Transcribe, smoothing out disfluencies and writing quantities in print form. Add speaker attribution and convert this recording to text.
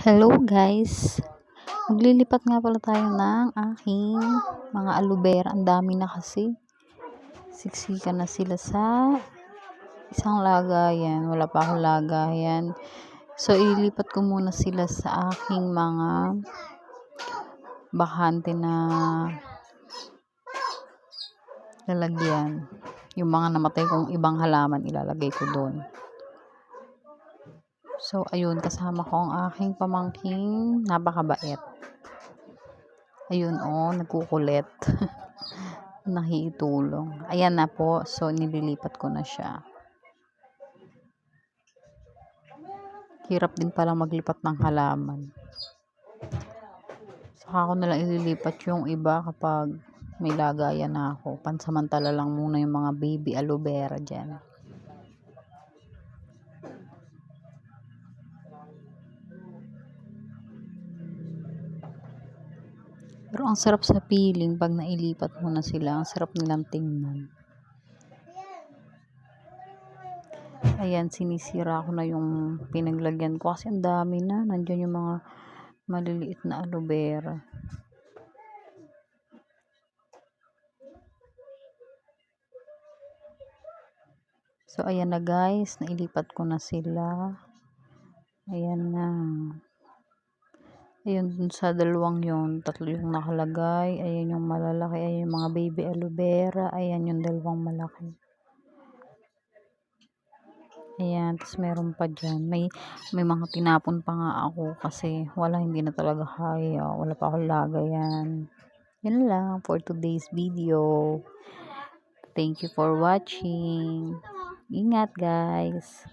Speaker 1: Hello guys, maglilipat nga pala tayo ng aking mga aloe vera. Ang dami na kasi, siksikan na sila sa isang lagayan. Wala pa akong lagayan, so ilipat ko muna sila sa aking mga bakante na lalagyan. Yung mga namatay kong ibang halaman ilalagay ko doon. So, ayun, kasama ko ang aking pamangking napakabait. Ayun, nagkukulit. Nakikitulong. Ayan na po. So, nililipat ko na siya. Hirap din palang maglipat ng halaman. Saka ko nalang ililipat yung iba kapag may lagayan na ako. Pansamantala lang muna yung mga baby aloe vera dyan. Pero ang sarap sa piling pag nailipat mo na sila. Ang sarap nilang tingnan. Ayan, sinisira ko na yung pinaglagyan ko kasi ang dami na. Nandiyan yung mga maliliit na aloe vera. So, ayan na guys. Nailipat ko na sila. Ayan na. Ayun, dun sa dalawang yun, tatlo yung nakalagay. Ayan yung malalaki. Ayan yung mga baby aloe vera. Ayan yung dalawang malaki. Ayan, tapos meron pa dyan. May mga tinapon pa nga ako kasi hindi na talaga kaya. Wala pa akong lagayan. Yun lang for today's video. Thank you for watching. Ingat guys.